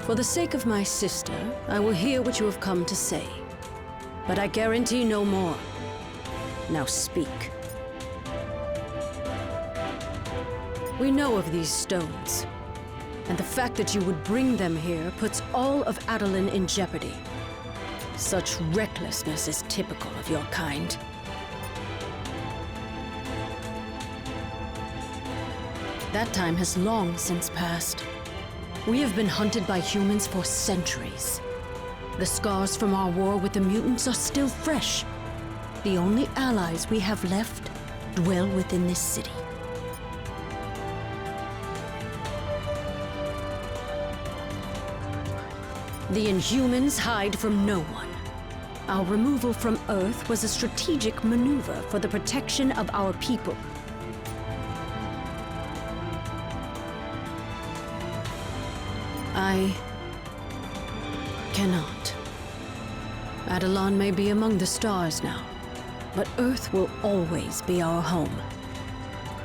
For the sake of my sister, I will hear what you have come to say. But I guarantee no more. Now speak. We know of these stones, and the fact that you would bring them here puts all of Adoulin in jeopardy. Such recklessness is typical of your kind. That time has long since passed. We have been hunted by humans for centuries. The scars from our war with the mutants are still fresh. The only allies we have left dwell within this city. The Inhumans hide from no one. Our removal from Earth was a strategic maneuver for the protection of our people. I cannot. Adoulin may be among the stars now, but Earth will always be our home.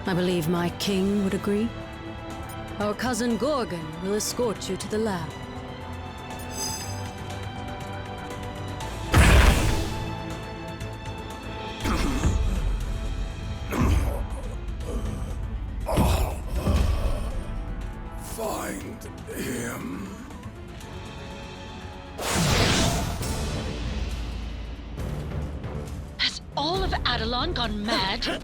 I believe my king would agree. Our cousin Gorgon will escort you to the lab. Find him. Has all of Adoulin gone mad?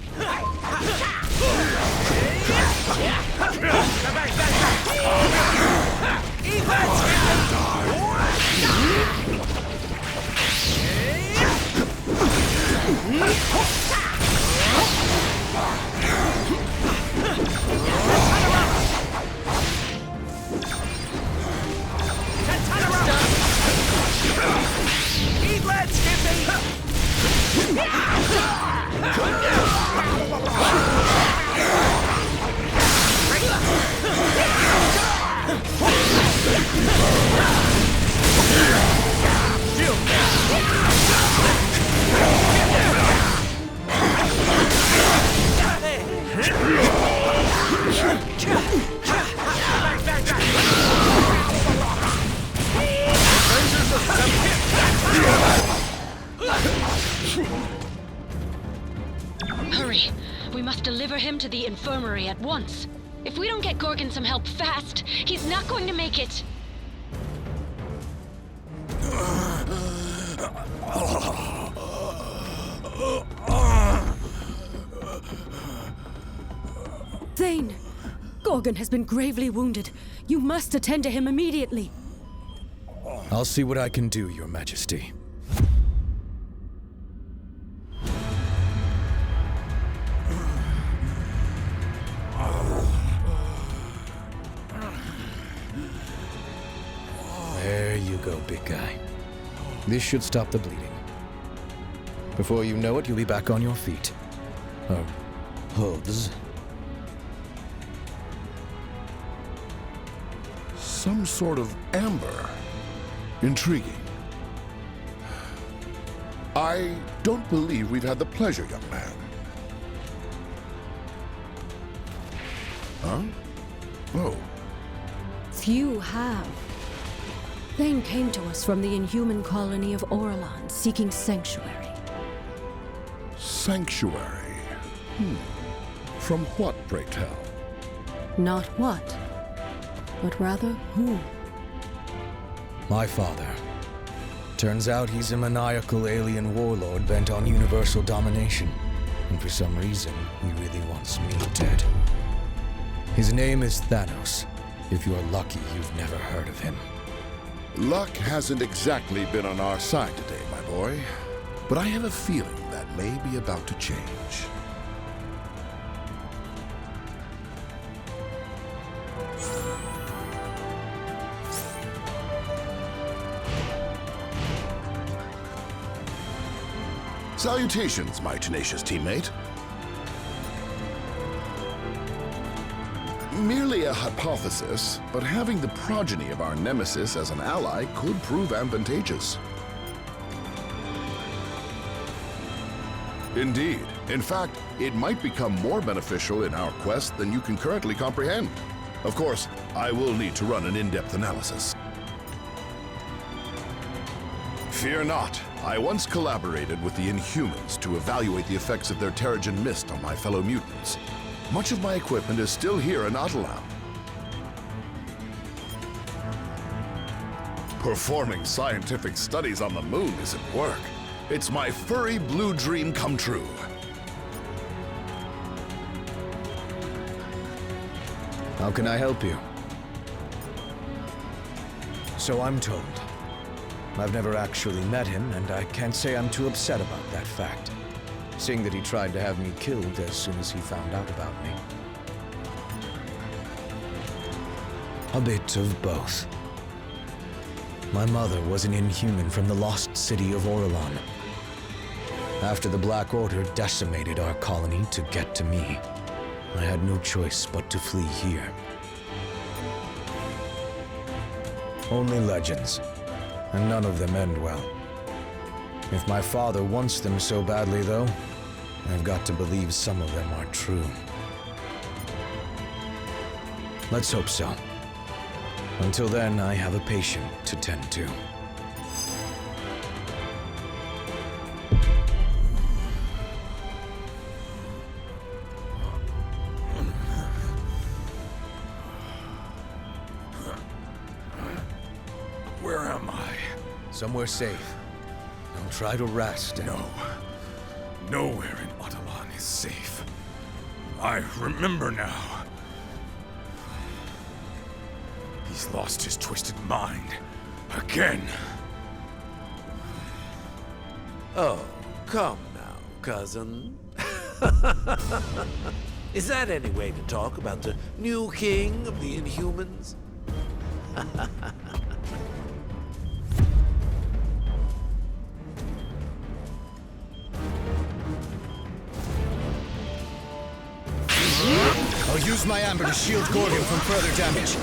Hurry! We must deliver him to the infirmary at once. If we don't get Gorgon some help fast, he's not going to make it. Thane! Gorgon has been gravely wounded. You must attend to him immediately. I'll see what I can do, Your Majesty. There you go, big guy. This should stop the bleeding. Before you know it, you'll be back on your feet. Hooves. Some sort of amber. Intriguing. I don't believe we've had the pleasure, young man. Huh? Oh. Few have. Thane came to us from the Inhuman colony of Orelon, seeking sanctuary. Sanctuary. From what, pray tell? Not what, but rather who. My father. Turns out he's a maniacal alien warlord bent on universal domination. And for some reason, he really wants me dead. His name is Thanos. If you're lucky, you've never heard of him. Luck hasn't exactly been on our side today, my boy. But I have a feeling that may be about to change. Salutations, my tenacious teammate. Merely a hypothesis, but having the progeny of our nemesis as an ally could prove advantageous. Indeed. In fact, it might become more beneficial in our quest than you can currently comprehend. Of course, I will need to run an in-depth analysis. Fear not. I once collaborated with the Inhumans to evaluate the effects of their Terrigen Mist on my fellow mutants. Much of my equipment is still here in Atalam. Performing scientific studies on the moon isn't work. It's my furry blue dream come true. How can I help you? So I'm told. I've never actually met him, and I can't say I'm too upset about that fact, seeing that he tried to have me killed as soon as he found out about me. A bit of both. My mother was an Inhuman from the lost city of Orlon. After the Black Order decimated our colony to get to me, I had no choice but to flee here. Only legends, and none of them end well. If my father wants them so badly, though, I've got to believe some of them are true. Let's hope so. Until then, I have a patient to tend to. Where am I? Somewhere safe. Don't try to rest. No. Nowhere in Atalan is safe. I remember now. He's lost his twisted mind. Again. Oh, come now, cousin. Is that any way to talk about the new king of the Inhumans? I'll use my amber to shield Gorgon from further damage.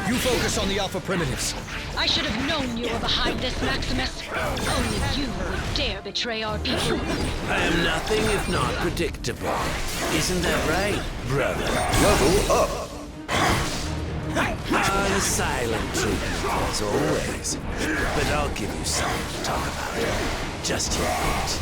You focus on the Alpha Primitives. I should have known you were behind this, Maximus. Only you would dare betray our people. I am nothing if not predictable. Isn't that right, brother? Level up! A silent treatment, as always. But I'll give you something to talk about. Just yet.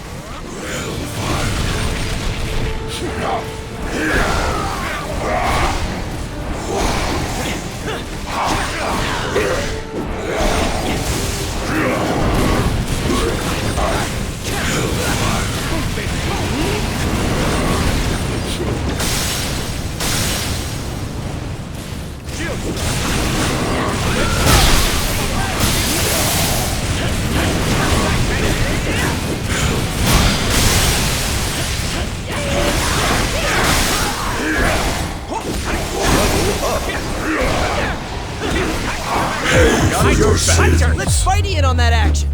My turn! Let's Spidey in on that action!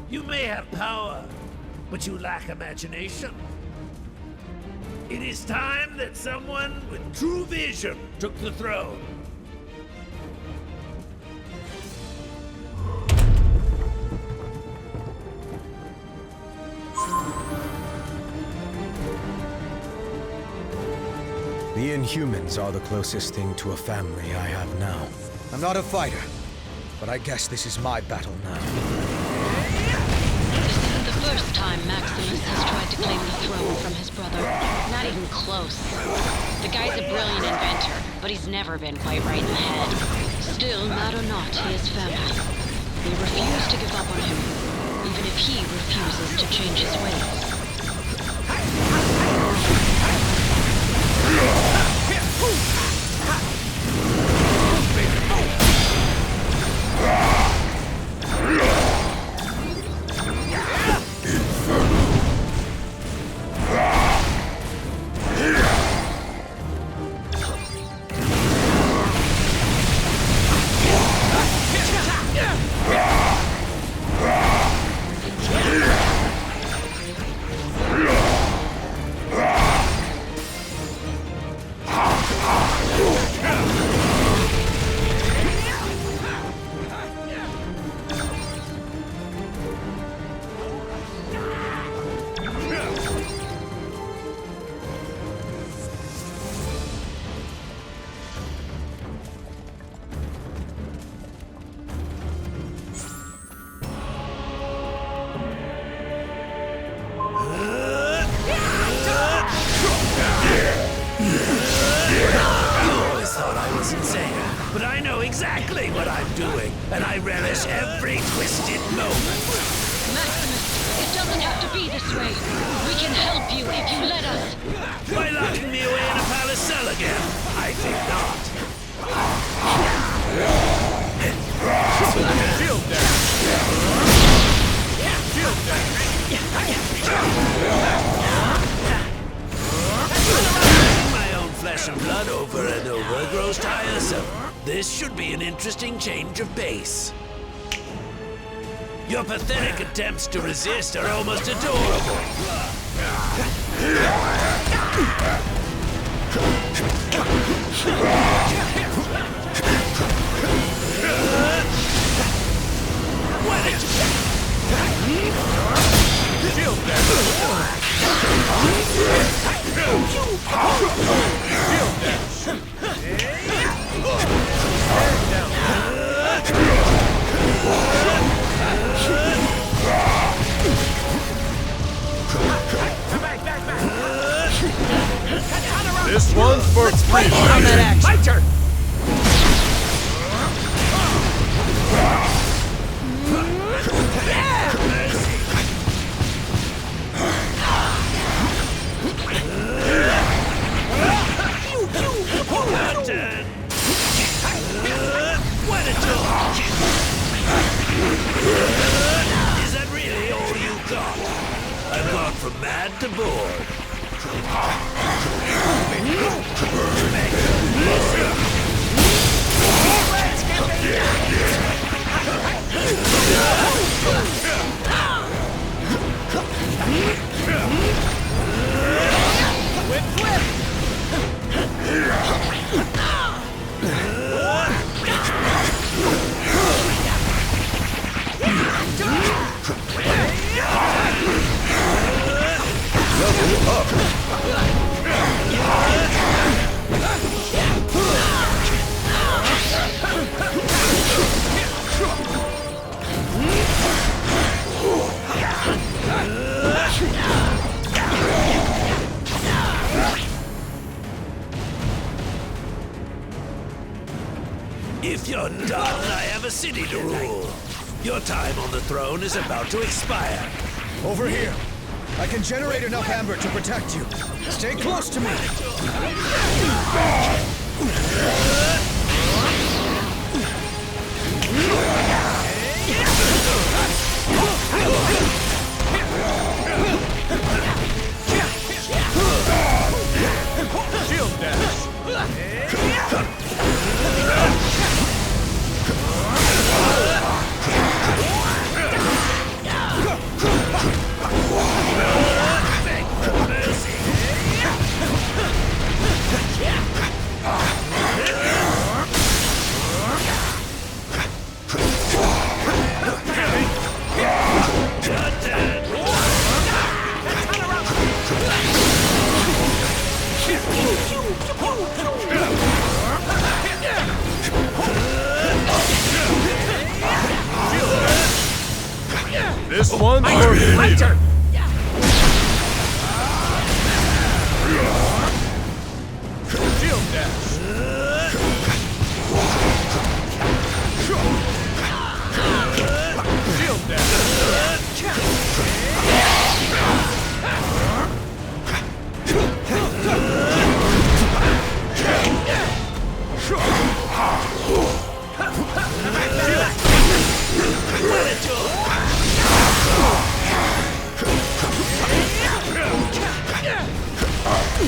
You may have power, but you lack imagination. It is time that someone with true vision took the throne. The Inhumans are the closest thing to a family I have now. I'm not a fighter, but I guess this is my battle now. This isn't the first time Maximus has tried to claim the throne from his brother. Not even close. The guy's a brilliant inventor, but he's never been quite right in the head. Still, mad or not, he is family. We refuse to give up on him, even if he refuses to change his ways. but I know exactly what I'm doing, and I relish every twisted moment. Maximus, it doesn't have to be this way. We can help you if you let us. By locking me away in a palace cell again? I think not. Shield dash! Shield dash! My own flesh and blood over and over grows tiresome. This should be an interesting change of pace. Your pathetic attempts to resist are almost adorable. This one's for free! My turn! Is that really all you got? I've gone from mad to bored. If you're done, I have a city to rule. Your time on the throne is about to expire. Over here. I can generate enough amber to protect you. Stay close to me. Shield dash! This one's for me! My turn! Shield dash! Shield dash!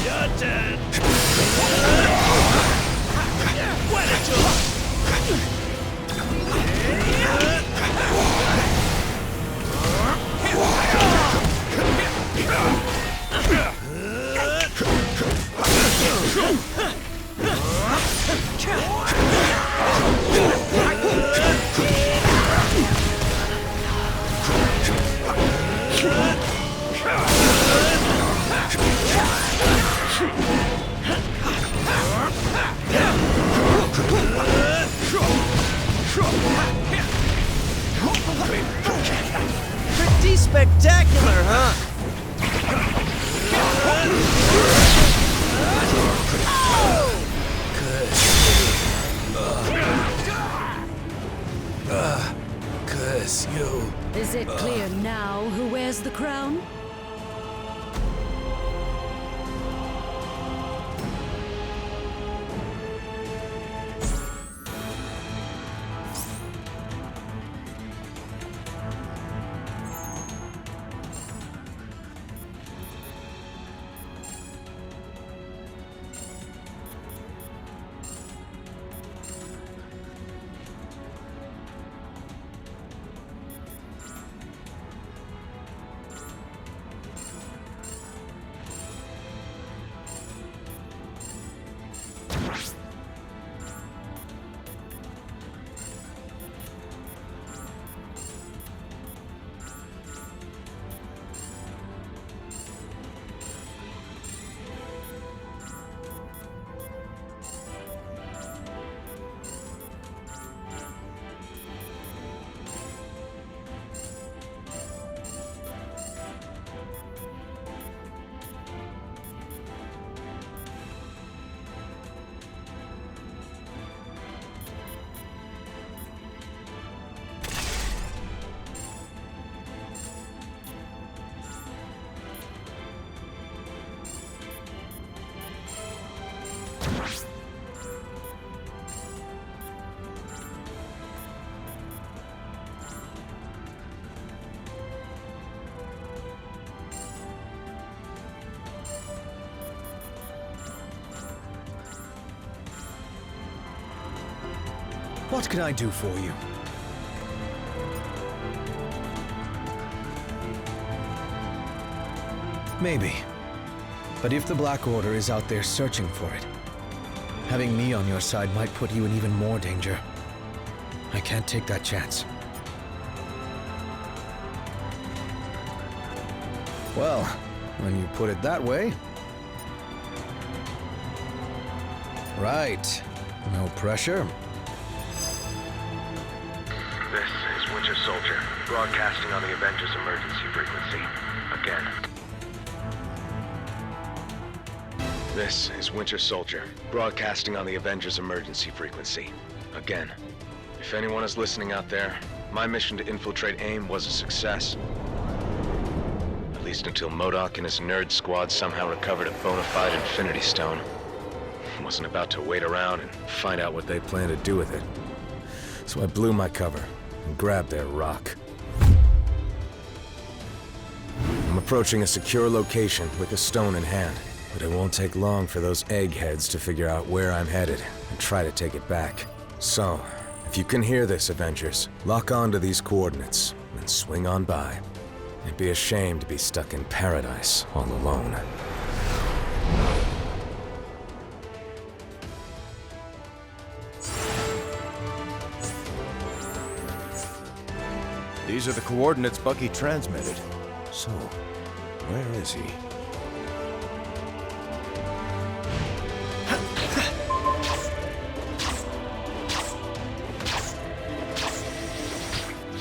Your turn! Pretty spectacular, huh? crown? What can I do for you? Maybe. But if the Black Order is out there searching for it, having me on your side might put you in even more danger. I can't take that chance. Well, when you put it that way... Right. No pressure. This is Winter Soldier, broadcasting on the Avengers emergency frequency. Again. This is Winter Soldier, broadcasting on the Avengers emergency frequency. Again. If anyone is listening out there, my mission to infiltrate AIM was a success. At least until MODOK and his nerd squad somehow recovered a bona fide Infinity Stone. Wasn't about to wait around and find out what they plan to do with it. So I blew my cover and grabbed their rock. I'm approaching a secure location with the stone in hand, but it won't take long for those eggheads to figure out where I'm headed and try to take it back. So, if you can hear this, Avengers, lock on to these coordinates and swing on by. It'd be a shame to be stuck in paradise all alone. These are the coordinates Bucky transmitted. So, where is he?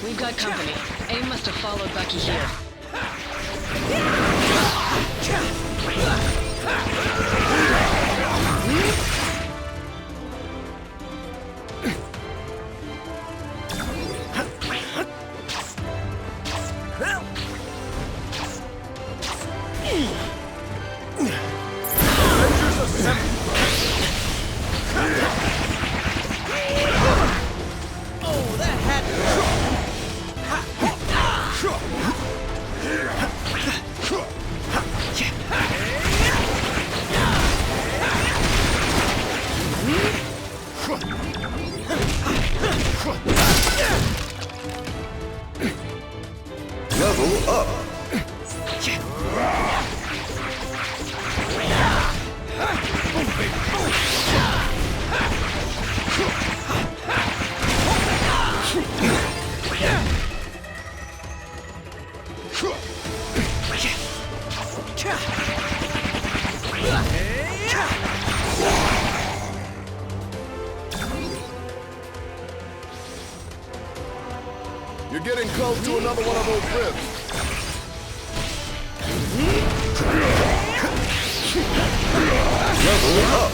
We've got company. AIM must have followed Bucky here. Level up! You're getting close to another one of those ribs. Level up!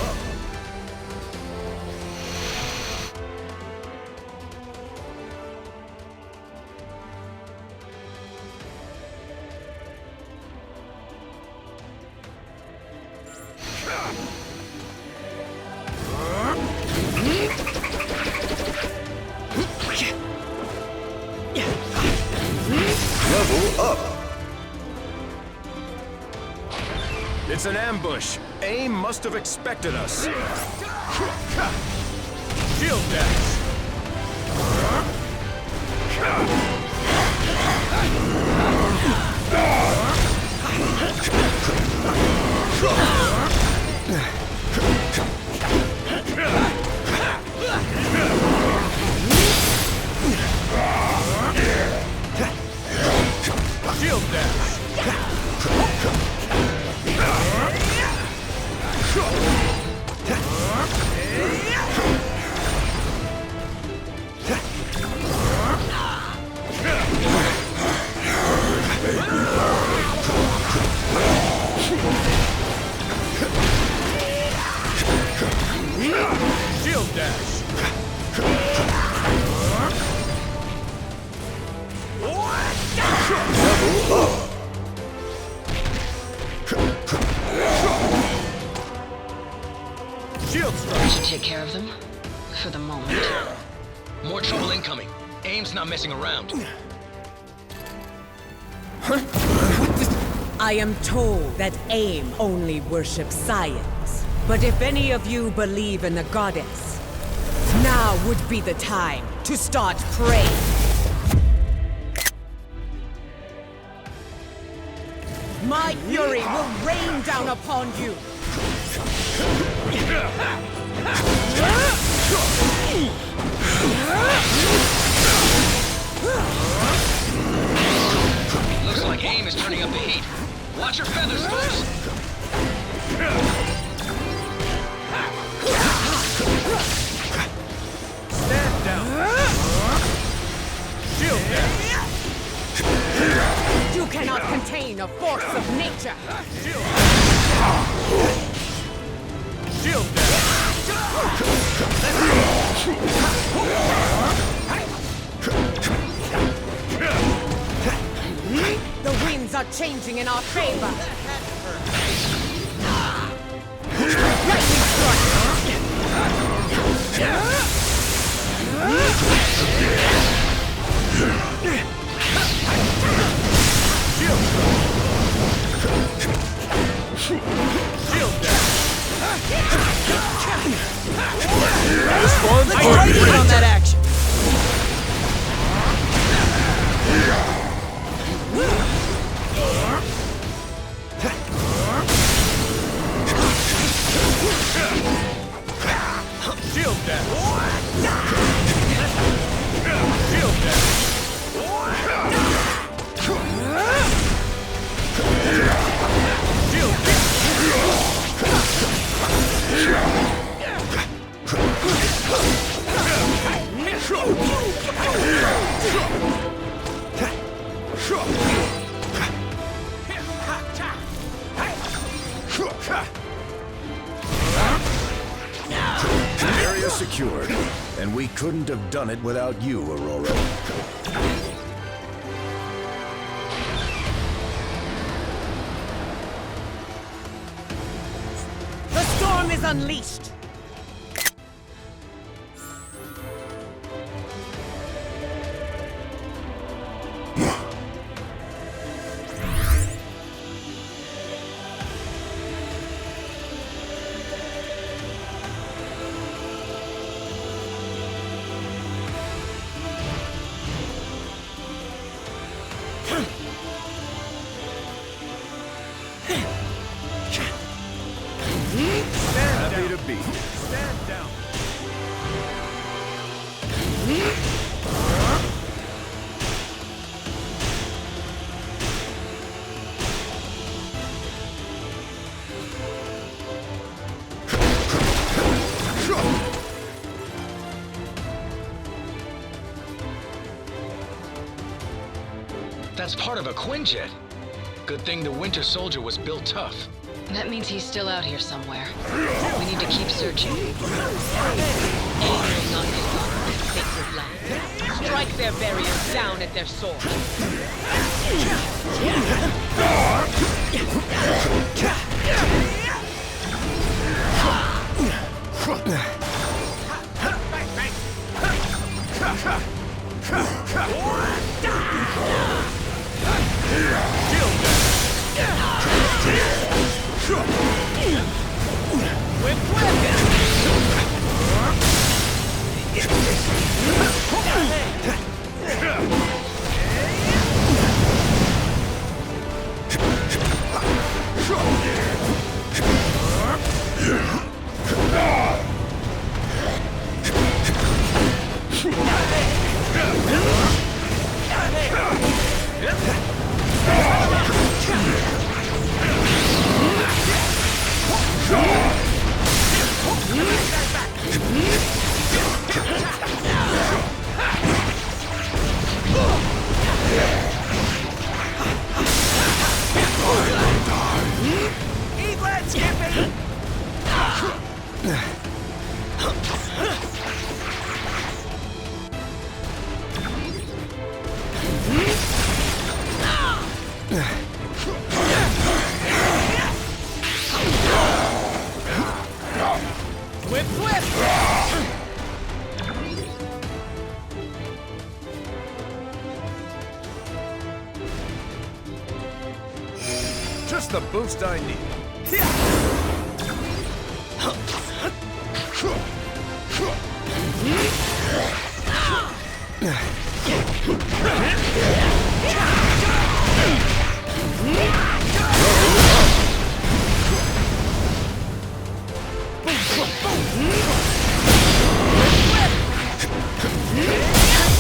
It's an ambush. AIM must have expected us. Shield dash! Shield dash! Shield dash! Shield strike! I should take care of them. For the moment. More trouble incoming. AIM's not messing around. I am told that AIM only worships science. But if any of you believe in the goddess, now would be the time to start praying. My fury will rain down upon you! Looks like AIM is turning up the heat. Watch your feathers, folks! Stand down! Shield dash! You cannot contain a force of nature! Shield dash! The winds are changing in our favor! Lightning Shield dash! I tried to hit on that action. Shield dash! Shield dash! Shield Area secured, and we couldn't have done it without you, Aurora. The storm is unleashed! Happy to be here. stand down! That's part of a Quinjet. Good thing the Winter Soldier was built tough. That means he's still out here somewhere. We need to keep searching. AIM will not be far from this sacred land. Strike their barriers down at their source! Just the boost I need.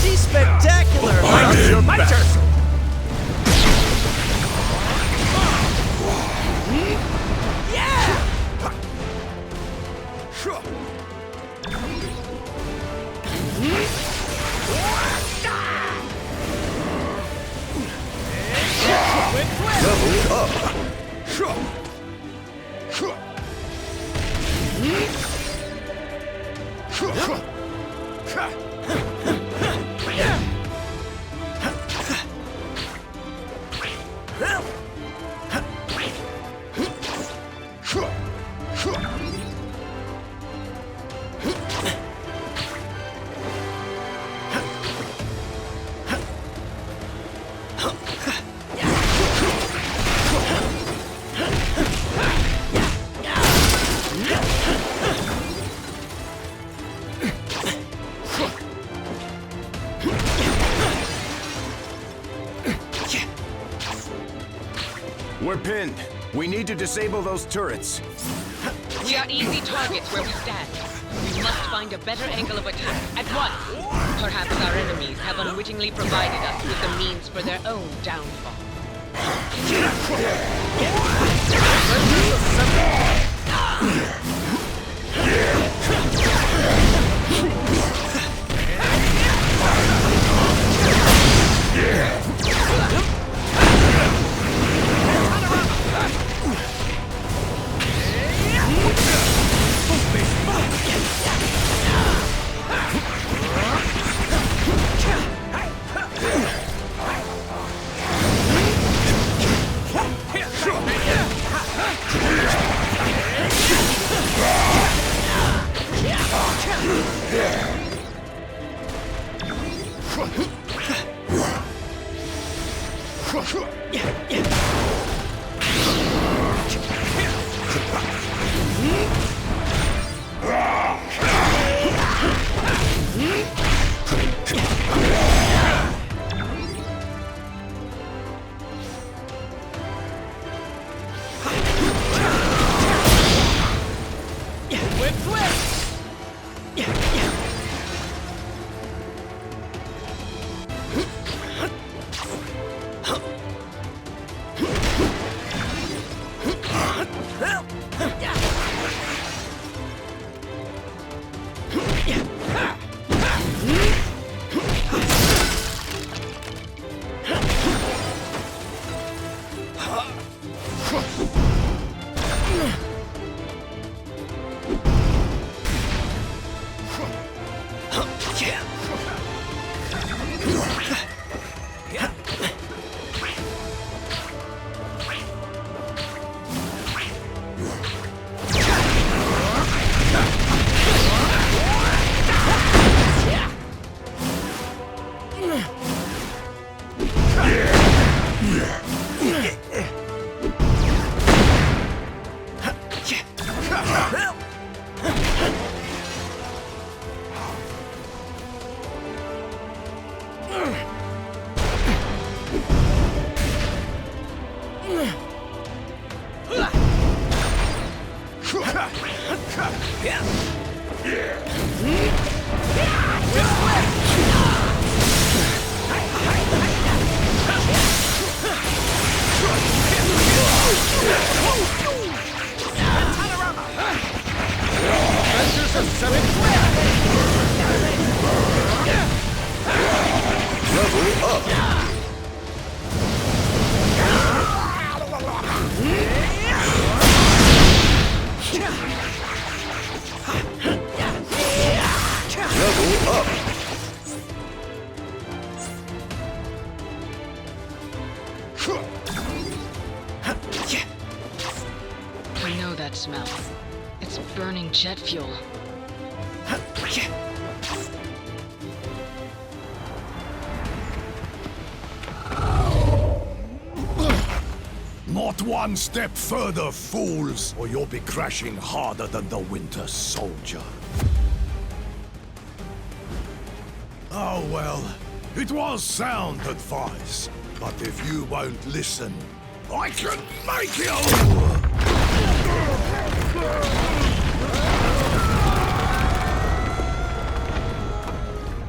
Pretty spectacular! My turn! Double up! We're pinned. We need to disable those turrets. We are easy targets where we stand. We must find a better angle of attack at once. Perhaps our enemies have unwittingly provided us with the means for their own downfall. Level up! Level up! I know that smell. It's burning jet fuel. Not one step further, fools, or you'll be crashing harder than the Winter Soldier. Oh well, it was sound advice, but if you won't listen, I can make you!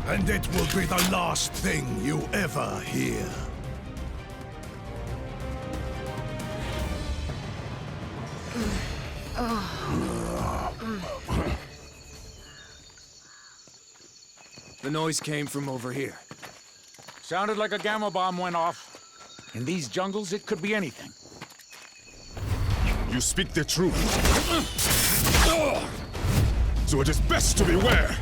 And it will be the last thing you ever hear. The noise came from over here. Sounded like a gamma bomb went off. In these jungles, it could be anything. You speak the truth. So it is best to beware.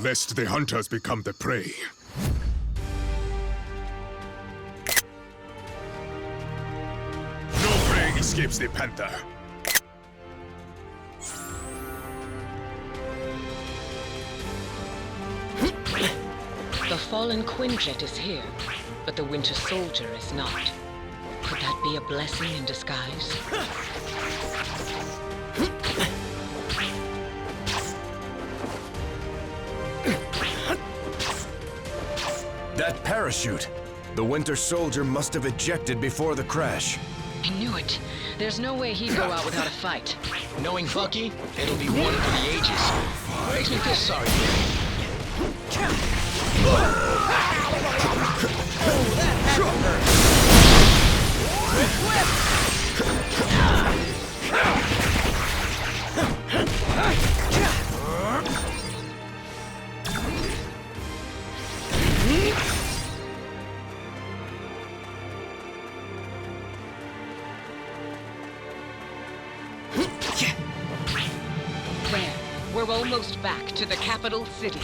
Lest the hunters become the prey. No prey escapes the panther. The fallen Quinjet is here, but the Winter Soldier is not. Could that be a blessing in disguise? That parachute! The Winter Soldier must have ejected before the crash. I knew it. There's no way he'd go out without a fight. Knowing Bucky, it'll be one for the ages. Makes me feel sorry for him. There. We're almost back to the capital city.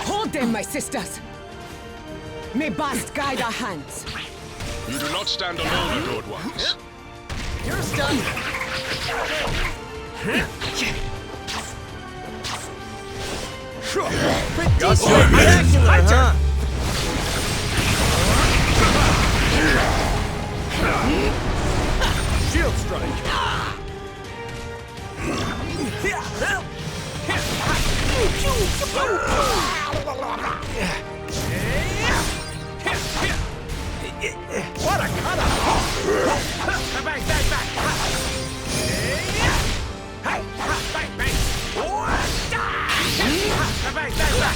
Hold them, my sisters! May Bast guide our hands. You do not stand alone, adored ones. You're stunned. Pretty spectacular, huh? Shield strike! What a cutter! Bang, bang, bang! Bang, bang! Bang, bang, bang!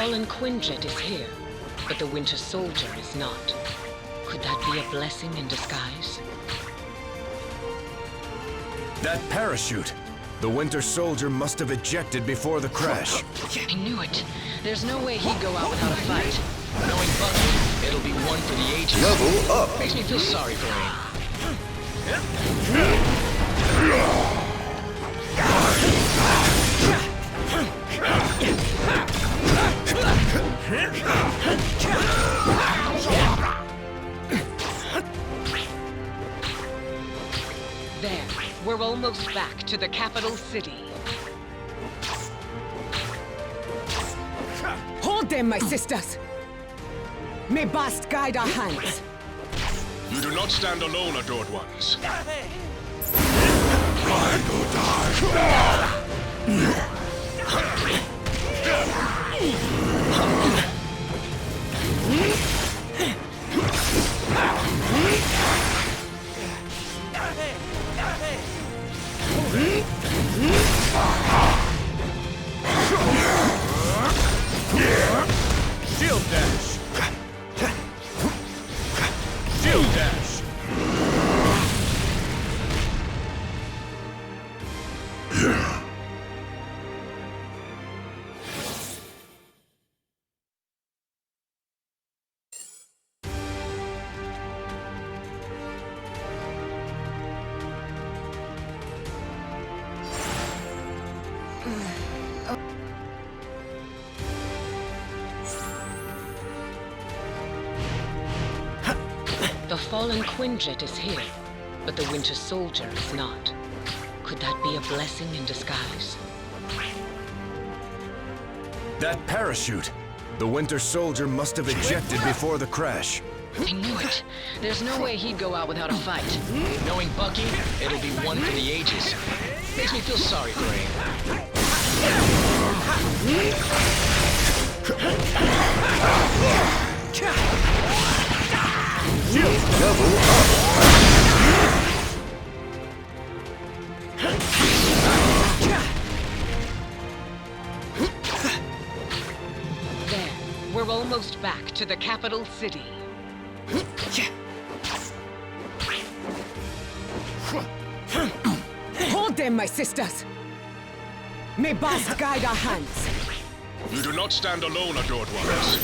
fallen Quinjet is here, but the Winter Soldier is not. Could that be a blessing in disguise? That parachute! The Winter Soldier must have ejected before the crash. I knew it. There's no way he'd go out without a fight. Knowing Bucky, it'll be one for the ages. Level up! Makes me feel sorry for him. There, we're almost back to the capital city. Hold them, my sisters! May Bast guide our hands. You do not stand alone, adored ones. Shield dash! Shield dash! The fallen Quinjet is here, but the Winter Soldier is not. Could that be a blessing in disguise? That parachute! The Winter Soldier must have ejected before the crash. I knew it. There's no way he'd go out without a fight. Knowing Bucky, it'll be one for the ages. Makes me feel sorry for him. Level up! There, we're almost back to the capital city. Hold them, my sisters! May Bast guide our hands. You do not stand alone, adored ones.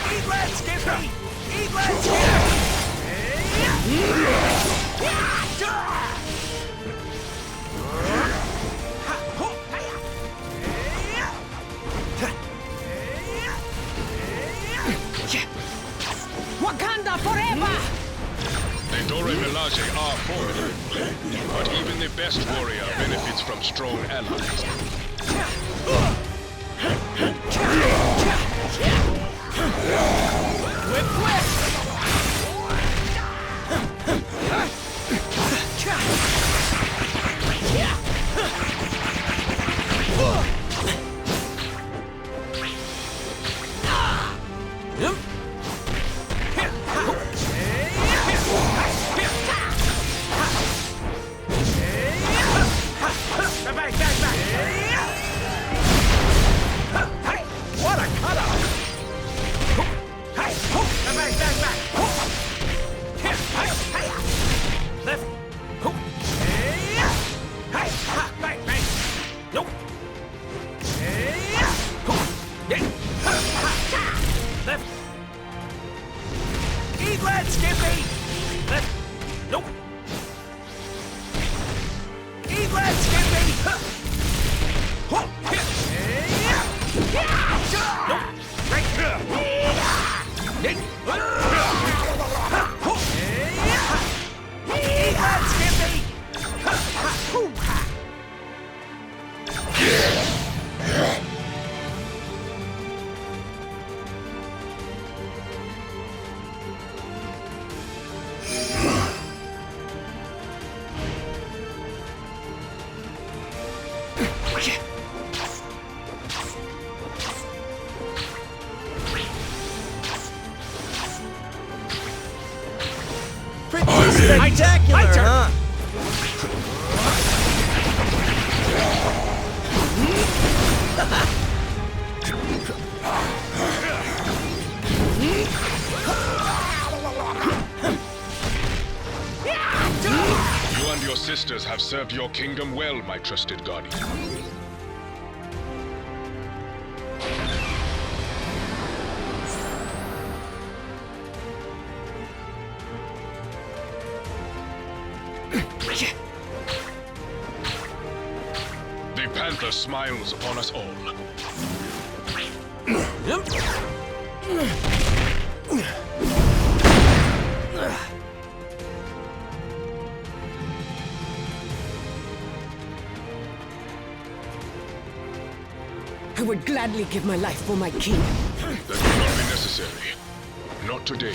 Eat lead, Skippy! Eat lead, Skippy! Wakanda forever! The Dora Milaje are formidable, but even the best warrior benefits from strong allies. What a cutout! Hey! Back! Spectacular, My turn. huh? You and your sisters have served your kingdom well, my trusted guardian. The Panther smiles upon us all. I would gladly give my life for my king. That will not be necessary. Not today.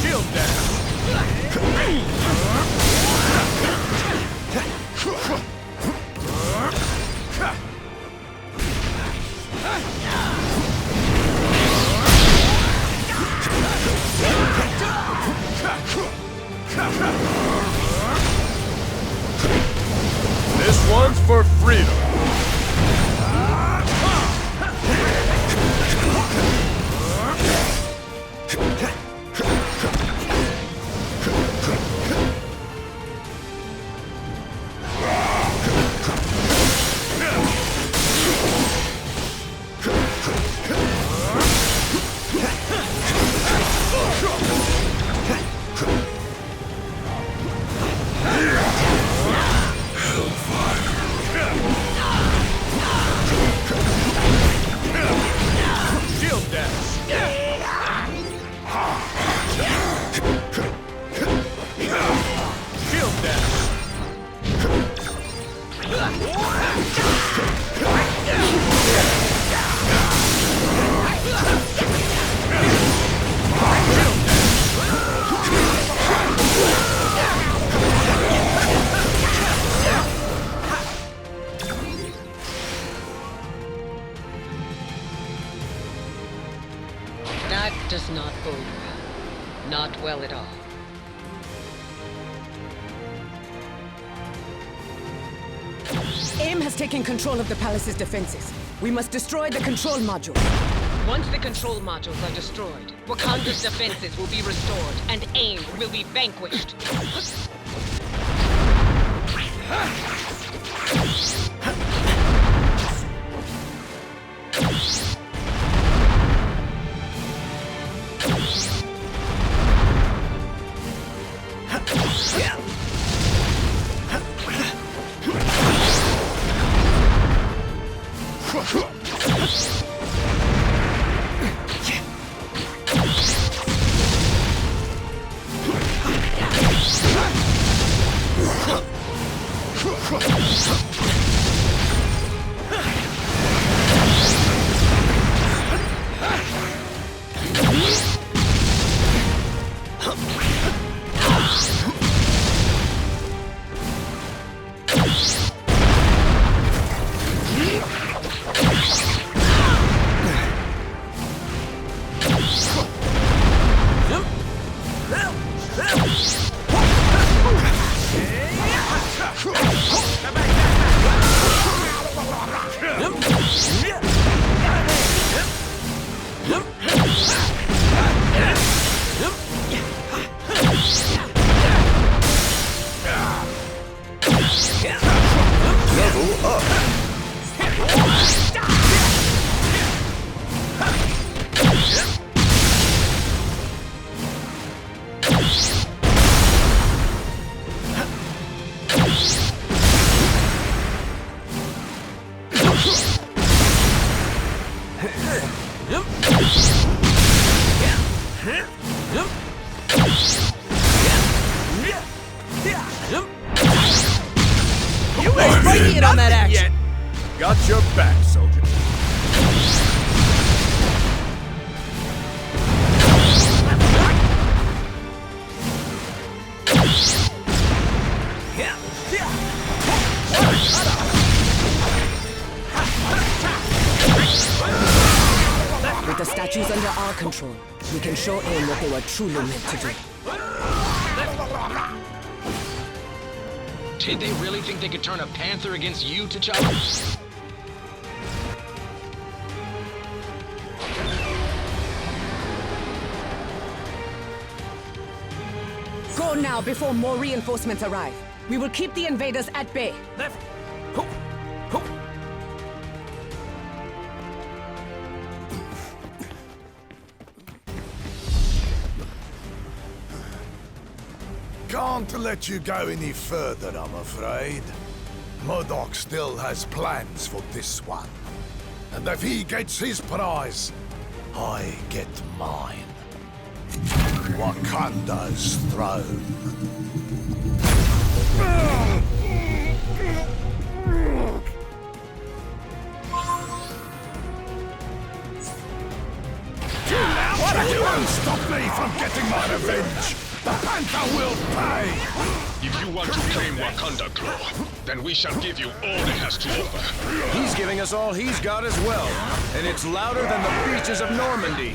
Shield dash! This one's for freedom. Shield dash! Shield dash! That does not bode well. Not well at all. AIM has taken control of the palace's defenses. We must destroy the control modules. Once the control modules are destroyed, Wakanda's defenses will be restored, and AIM will be vanquished. You ain't ready on that action. Got your back, soldier. With the statues under our control, we can show AIM what they were truly meant to do. Did they really think they could turn a panther against you, T'Challa? Go now before more reinforcements arrive. We will keep the invaders at bay. Left. Ho. Ho. Can't let you go any further, I'm afraid. MODOK still has plans for this one. And if he gets his prize, I get mine. Wakanda's throne. You won't stop me from getting my revenge! The Panther will pay! If you want to claim Wakanda, Claw, then we shall give you all it has to offer. He's giving us all he's got as well, and it's louder than the beaches of Normandy.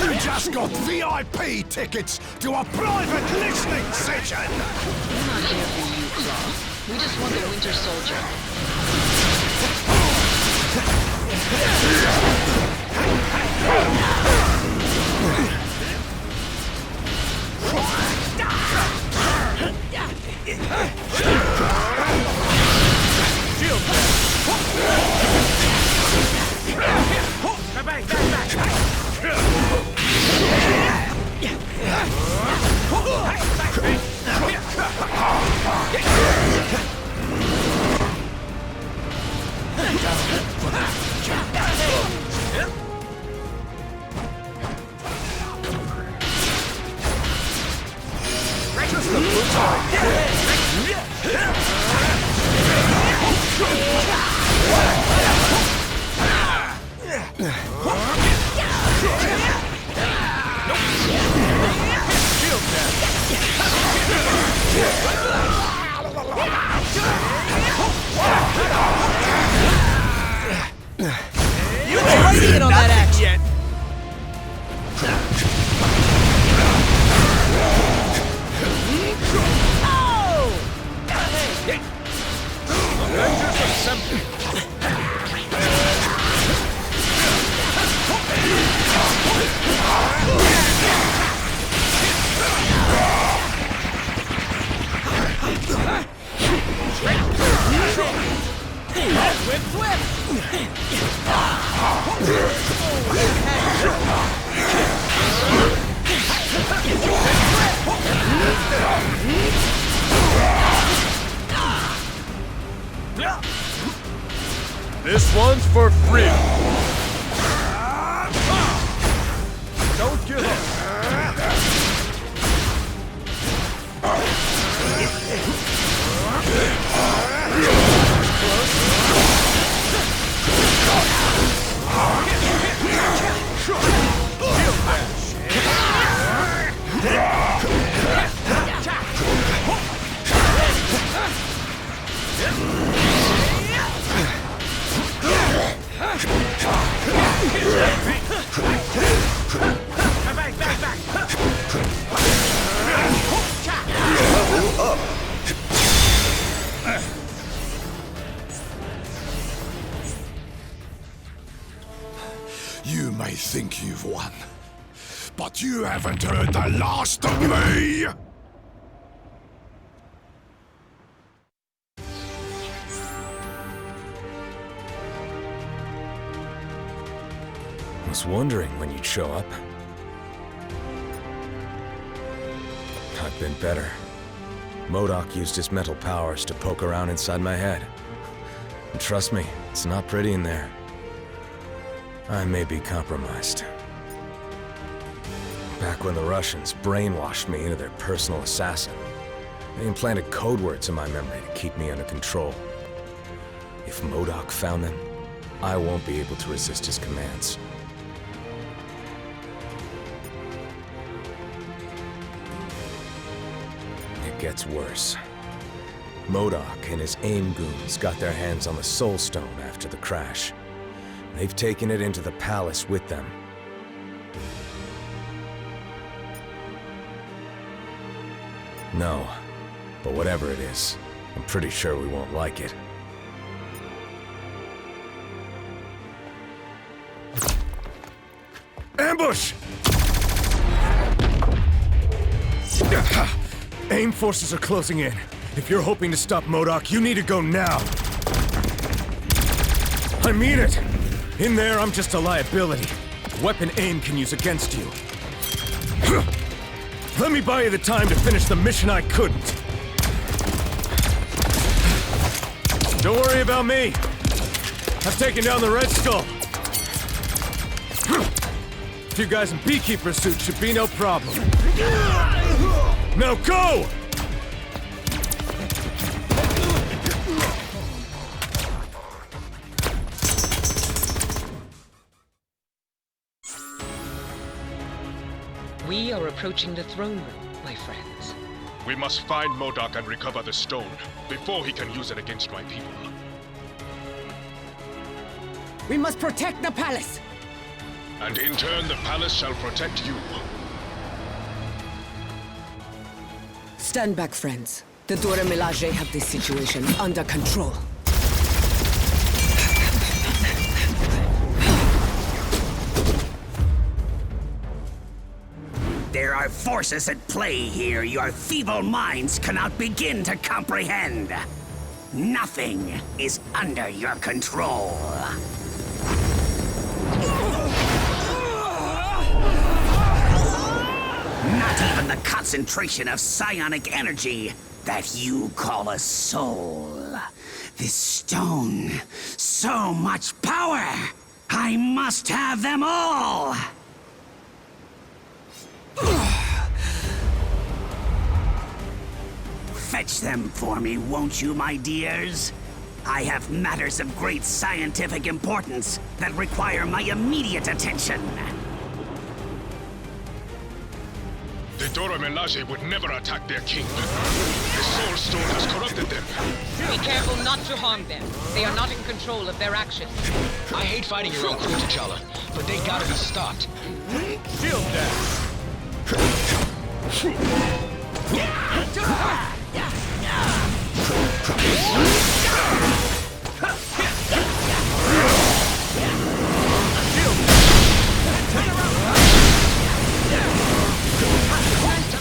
You just got VIP tickets to a private listening session! We're not here for you, Claw. We just want the Winter Soldier. You ain't seen nothing yet. This one's for free. Don't give up. You may think you've won, but you haven't heard the last of me! I was wondering when you'd show up. I've been better. MODOK used his mental powers to poke around inside my head. And trust me, it's not pretty in there. I may be compromised. Back when the Russians brainwashed me into their personal assassin, they implanted code words in my memory to keep me under control. If MODOK found them, I won't be able to resist his commands. It gets worse. MODOK and his AIM goons got their hands on the Soul Stone after the crash. They've taken it into the palace with them. No, but whatever it is, I'm pretty sure we won't like it. Ambush! AIM forces are closing in. If you're hoping to stop MODOK, you need to go now. I mean it! In there, I'm just a liability. A weapon AIM can use against you. Let me buy you the time to finish the mission I couldn't. Don't worry about me. I've taken down the Red Skull. A few guys in beekeeper suits should be no problem. Now go! We are approaching the throne room, my friends. We must find MODOK and recover the stone before he can use it against my people. We must protect the palace! And in turn, the palace shall protect you. Stand back, friends. The Dora Milaje have this situation under control. There are forces at play here your feeble minds cannot begin to comprehend. Nothing is under your control. Not even the concentration of psionic energy that you call a soul. This stone, so much power! I must have them all! Fetch them for me, won't you, my dears? I have matters of great scientific importance that require my immediate attention. The Dora Milaje would never attack their king. The Soul Stone has corrupted them. Be careful not to harm them. They are not in control of their actions. I hate fighting your own crew, T'Challa, but they gotta be stopped. Shield dash!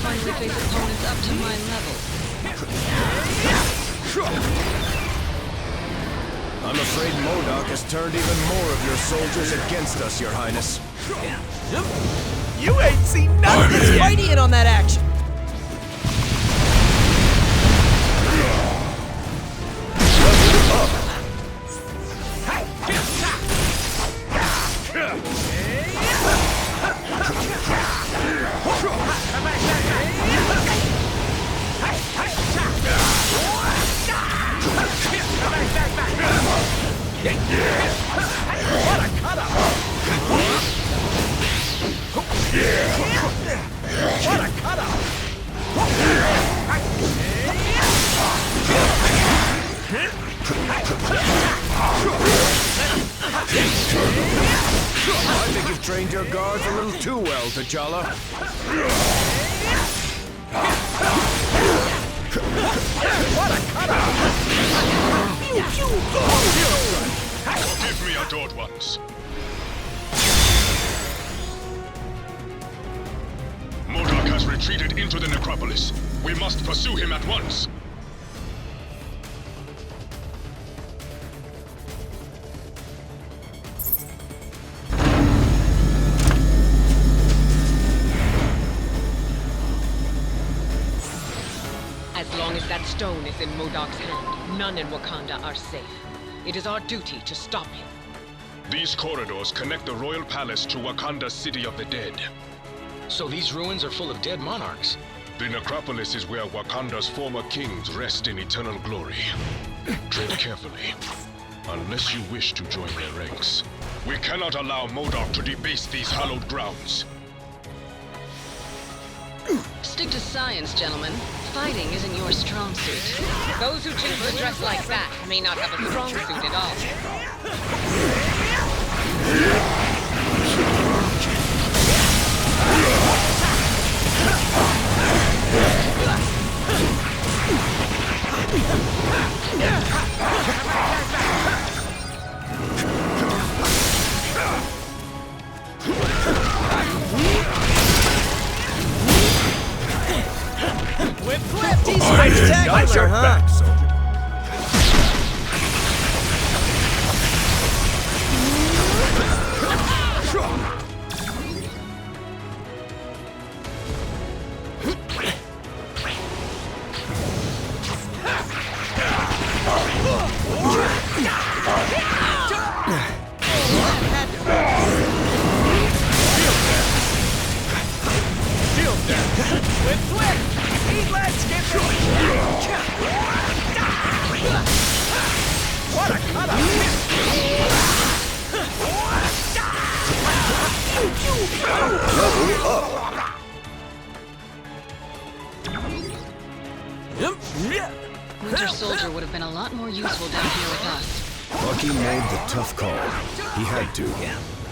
Finally face opponents up to my level. I'm afraid MODOK has turned even more of your soldiers against us, Your Highness. You ain't seen nothing! It's Spidey in on that action! I think you've trained your guards a little too well, T'Challa. Forgive me, adored ones. MODOK has retreated into the necropolis. We must pursue him at once. As long as that stone is in MODOK's hand, none in Wakanda are safe. It is our duty to stop him. These corridors connect the royal palace to Wakanda's city of the dead. So these ruins are full of dead monarchs. The necropolis is where Wakanda's former kings rest in eternal glory. Tread carefully, unless you wish to join their ranks. We cannot allow MODOK to debase these hallowed grounds. Stick to science, gentlemen. Fighting isn't your strong suit. Those who choose to dress like that may not have a strong suit at all. Got your back, soldier. Winter Soldier would have been a lot more useful down here with us. Bucky made the tough call. He had to.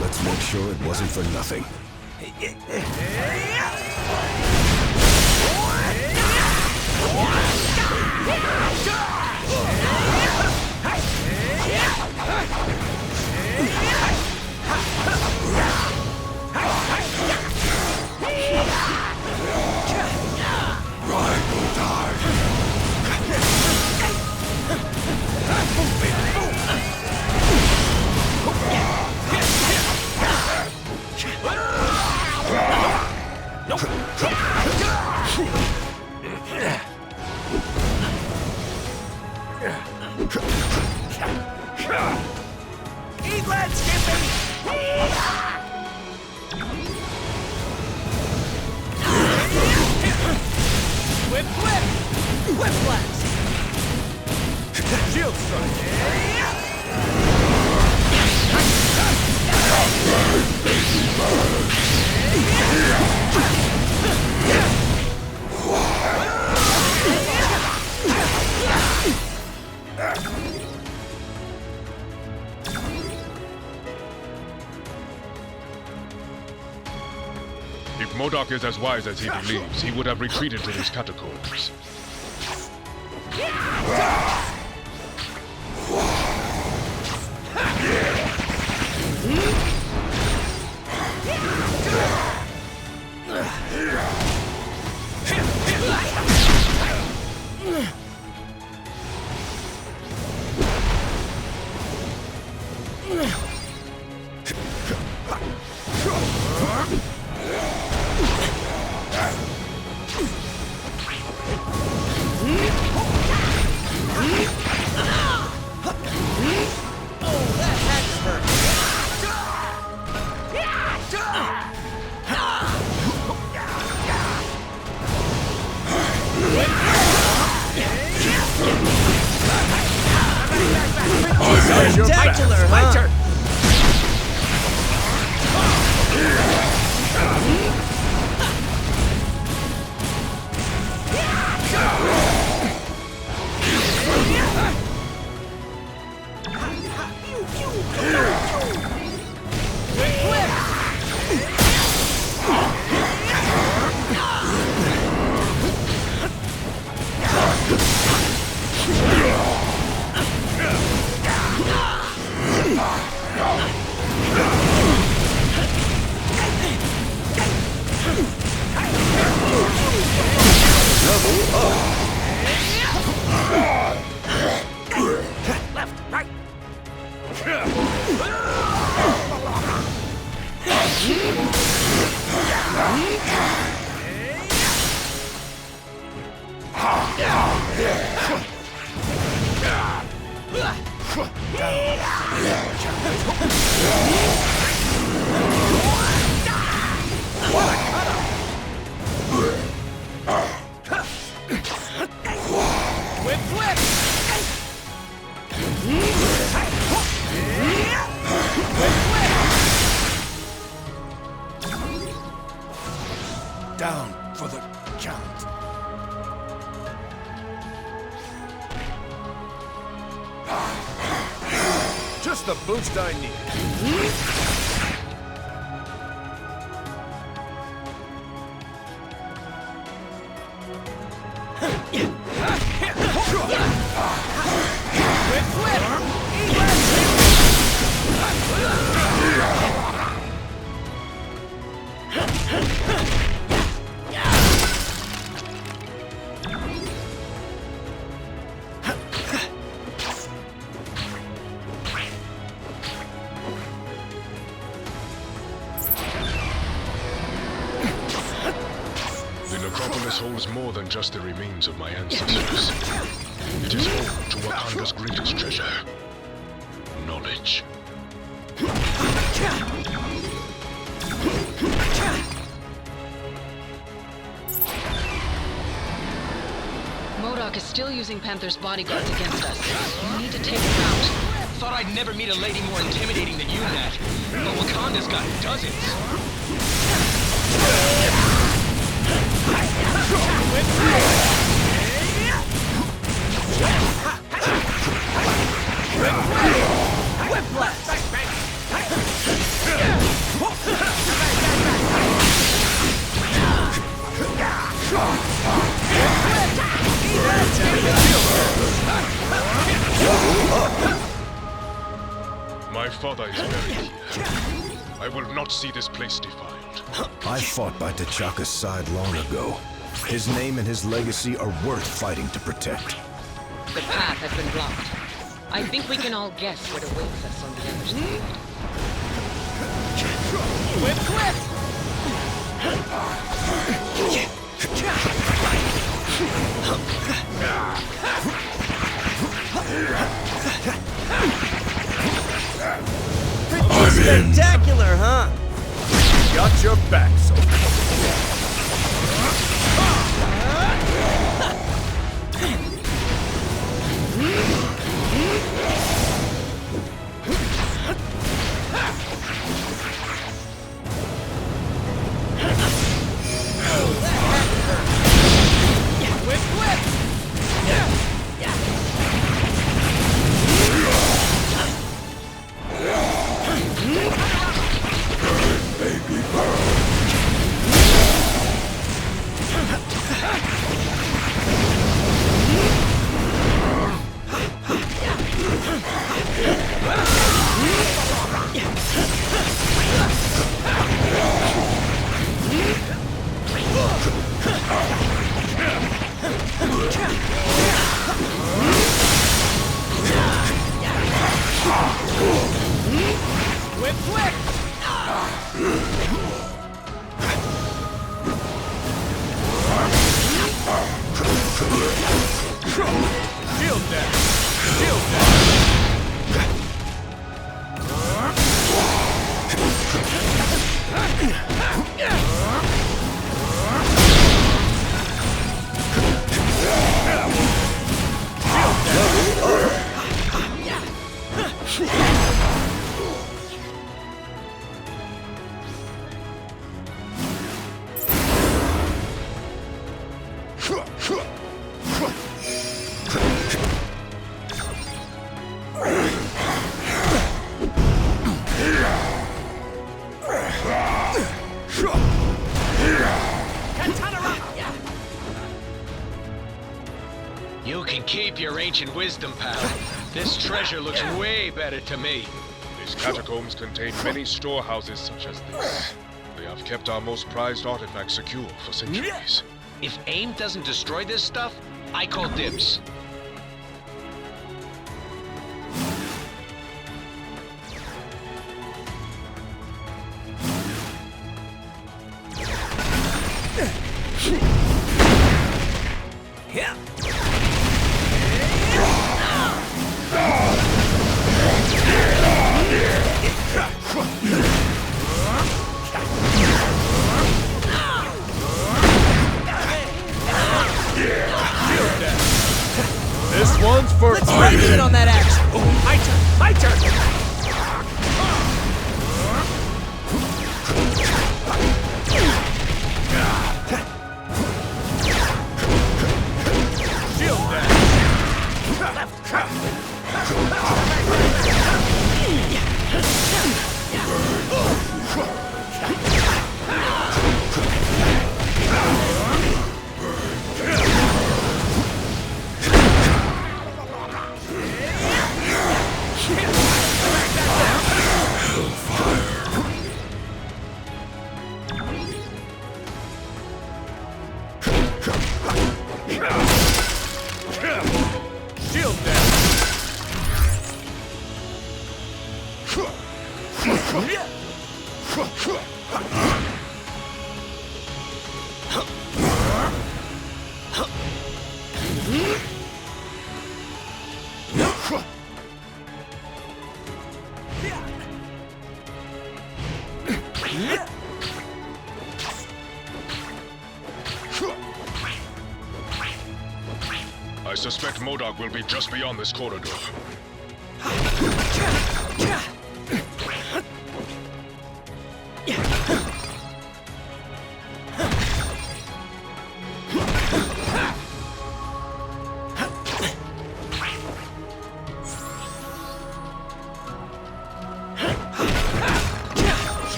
Let's make sure it wasn't for nothing. Eat lead, Skippy! Whip, whip! Whip blast! Shield strike! If MODOK is as wise as he believes, he would have retreated to these catacombs. Oh, that had to hurt. down for the count. Just the boost I need. The necropolis holds more than just the remains of my ancestors. It is home to Wakanda's greatest treasure, knowledge. MODOK is still using Panther's bodyguards against us. We need to take them out. Thought I'd never meet a lady more intimidating than you, Nat. But Wakanda's got dozens. My father is buried here. I will not see this place defiled. I fought by T'Chaka's side long ago. His name and his legacy are worth fighting to protect. The path has been blocked. I think we can all guess what awaits us on the other side. Pretty spectacular, huh? Got your back, soldier. You can keep your ancient wisdom, pal. This treasure looks way better to me. These catacombs contain many storehouses such as this. They have kept our most prized artifacts secure for centuries. If AIM doesn't destroy this stuff, I call dibs. This one's for Let's race it on that action. Oh, my turn. My turn. I suspect MODOK will be just beyond this corridor.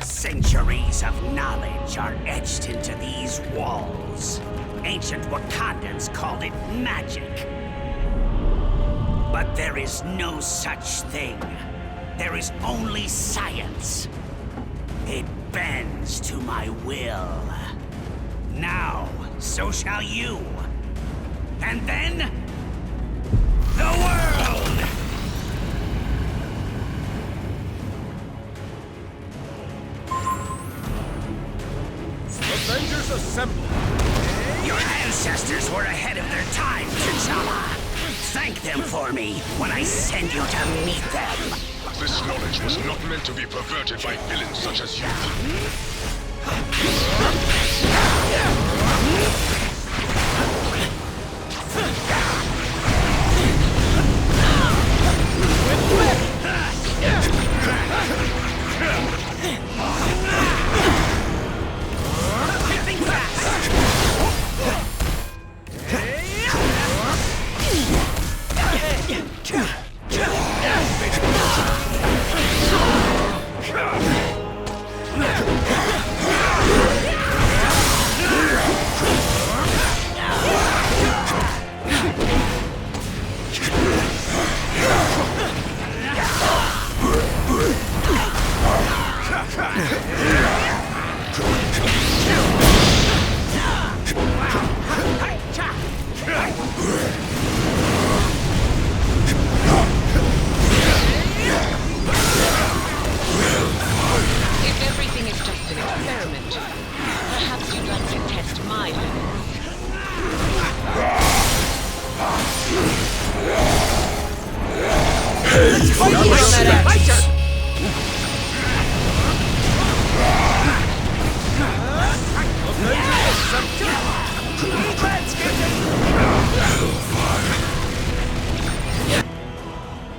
Centuries of knowledge are etched into these walls. Ancient Wakandans called it magic. But there is no such thing. There is only science. It bends to my will. Now, so shall you. And then, the world! Avengers assemble! Your ancestors were ahead of their time, T'Challa. Thank them for me when I send you to meet them. This knowledge was not meant to be perverted by villains such as you.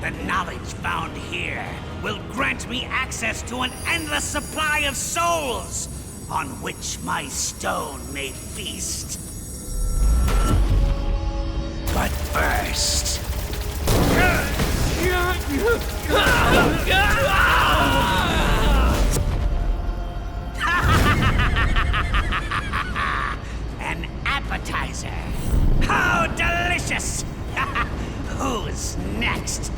The knowledge found here will grant me access to an endless supply of souls, on which my stone may feast. But first... An appetizer. How delicious! Who's next?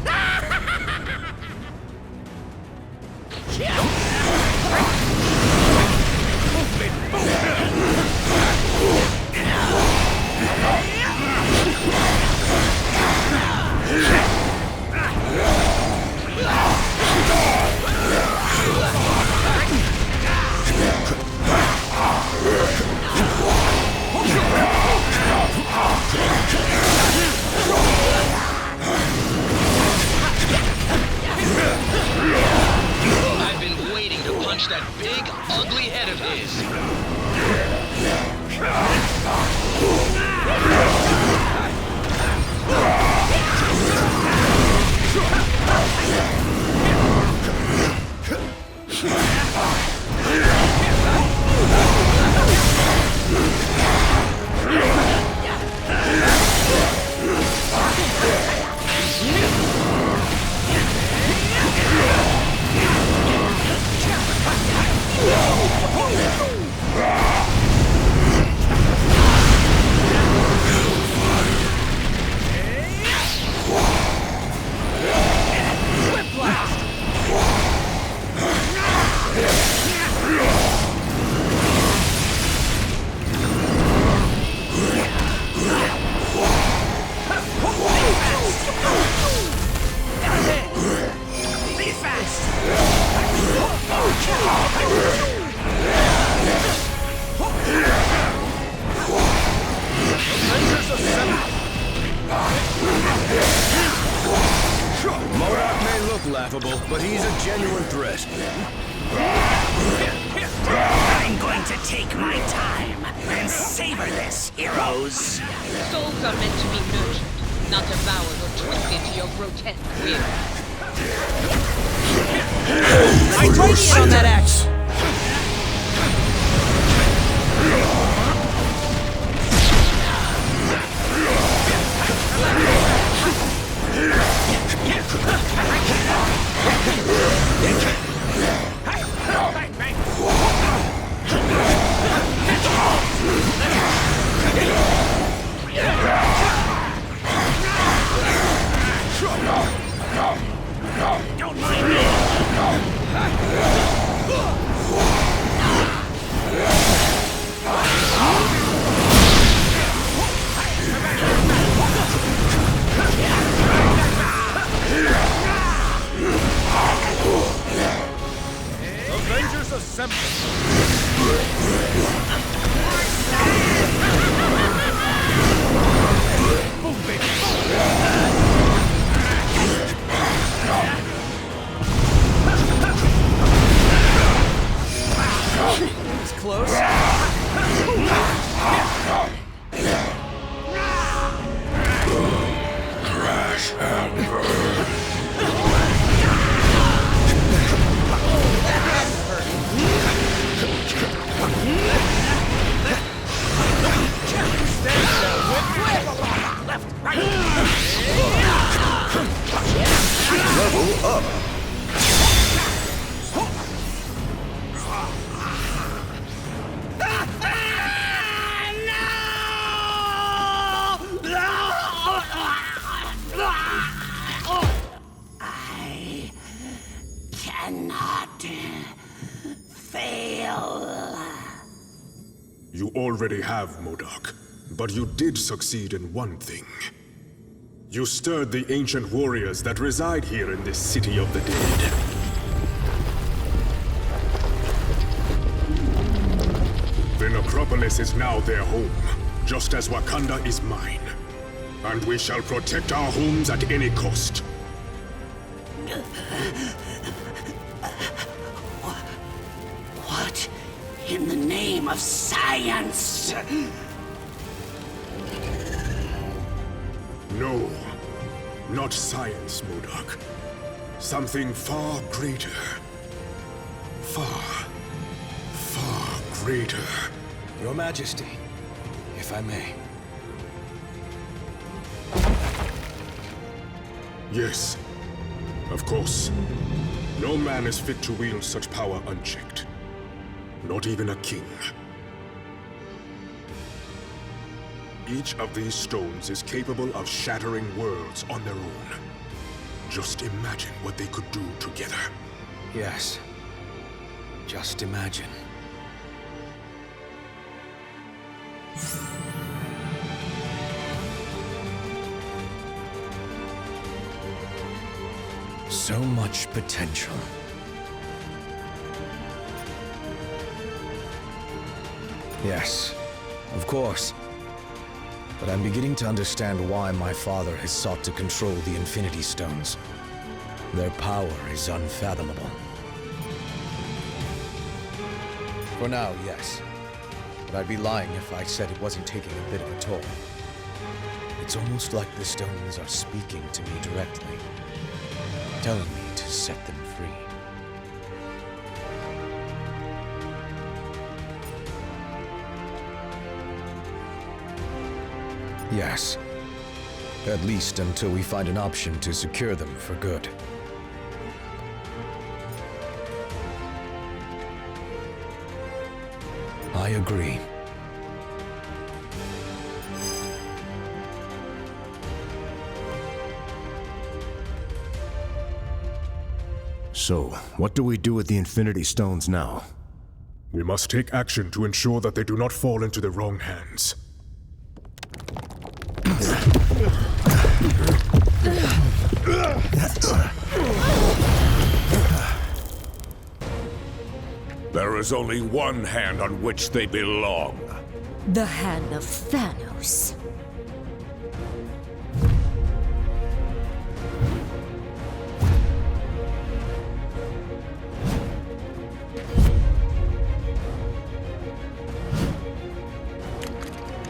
I've been waiting to punch that big, ugly head of his. are meant to be nurtured, not devoured or twisted to your grotesque will. I told you on that axe! Don't mind me! Avengers assemble! It's close. Crash and burn. Left, right. Level up. I cannot fail. You already have, MODOK. But you did succeed in one thing. You stirred the ancient warriors that reside here in this city of the dead. The Necropolis is now their home, just as Wakanda is mine. And we shall protect our homes at any cost. What in the name of science? No, not science, MODOK. Something far greater. Far greater. Your Majesty, if I may. Yes, of course. No man is fit to wield such power unchecked. Not even a king. Each of these stones is capable of shattering worlds on their own. Just imagine what they could do together. Yes. Just imagine. So much potential. Yes, of course. But I'm beginning to understand why my father has sought to control the Infinity Stones. Their power is unfathomable. For now, yes. But I'd be lying if I said it wasn't taking a bit of a toll. It's almost like the stones are speaking to me directly, telling me to set them free. Yes. At least until we find an option to secure them for good. I agree. So, what do we do with the Infinity Stones now? We must take action to ensure that they do not fall into the wrong hands. There is only one hand on which they belong. The hand of Thanos.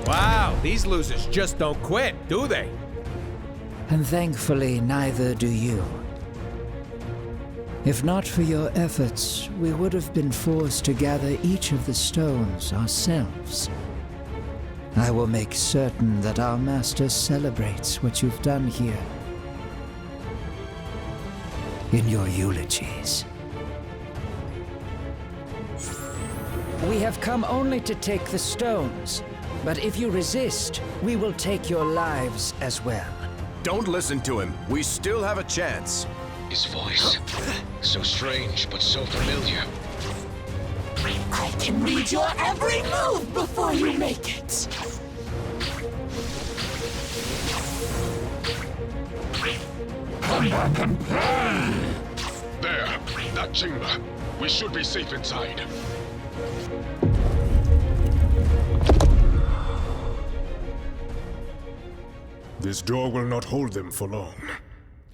Wow, These losers just don't quit, do they? And thankfully, neither do you. If not for your efforts, we would have been forced to gather each of the stones ourselves. I will make certain that our master celebrates what you've done here in your eulogies. We have come only to take the stones, but if you resist, we will take your lives as well. Don't listen to him. We still have a chance. His voice. So strange, but so familiar. I can read your every move before you make it. Come back and play! There, that chamber. We should be safe inside. This door will not hold them for long.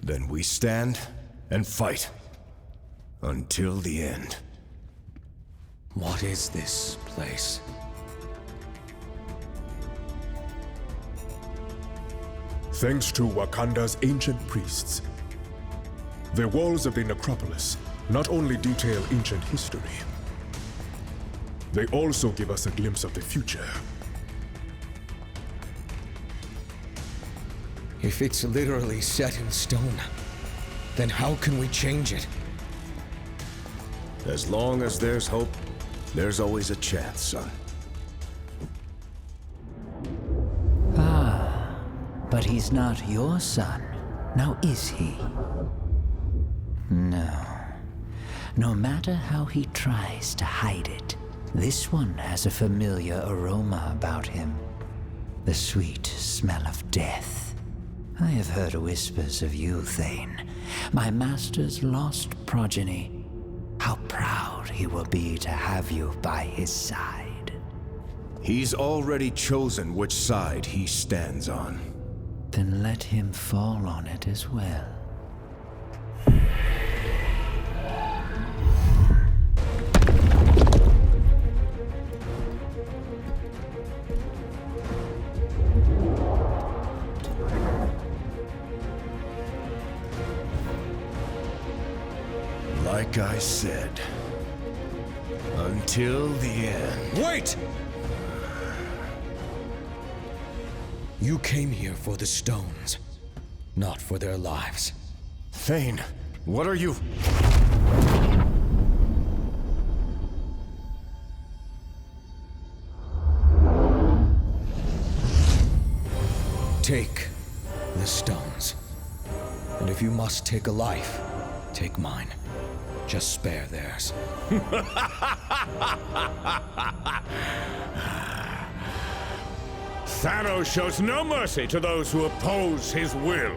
Then we stand and fight. Until the end. What is this place? Thanks to Wakanda's ancient priests. The walls of the necropolis not only detail ancient history, they also give us a glimpse of the future. If it's literally set in stone, then how can we change it? As long as there's hope, there's always a chance, son. Ah, but he's not your son, now is he? No. No matter how he tries to hide it, this one has a familiar aroma about him. The sweet smell of death. I have heard whispers of you, Thane, my master's lost progeny. How proud he will be to have you by his side. He's already chosen which side he stands on. Then let him fall on it as well. Like I said, until the end. Wait! You came here for the stones, not for their lives. Thane, what are you? Take the stones. And if you must take a life, take mine. Just spare theirs. Thanos shows no mercy to those who oppose his will.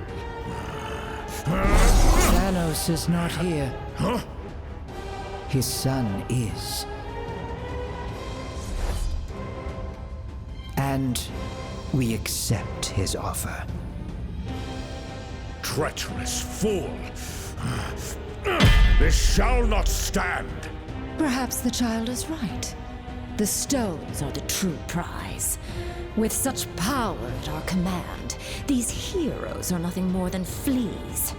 Thanos is not here. Huh? His son is. And we accept his offer. Treacherous fool! This shall not stand! Perhaps the child is right. The stones are the true prize. With such power at our command, these heroes are nothing more than fleas.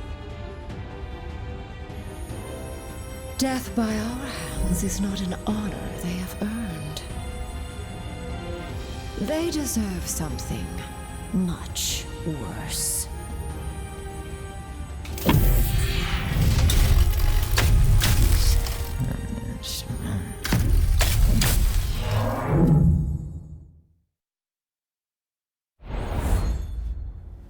Death by our hands is not an honor they have earned. They deserve something much worse.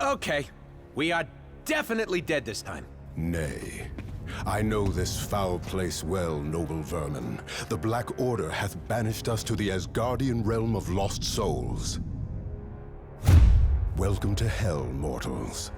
Okay, we are definitely dead this time. Nay. I know this foul place well, noble vermin. The Black Order hath banished us to the Asgardian realm of lost souls. Welcome to hell, mortals.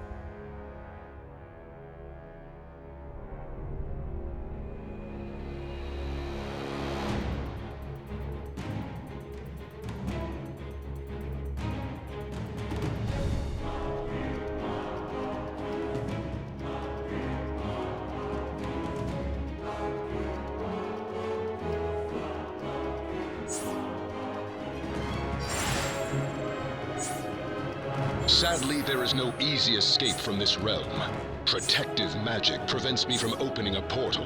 Sadly, there is no easy escape from this realm. Protective magic prevents me from opening a portal.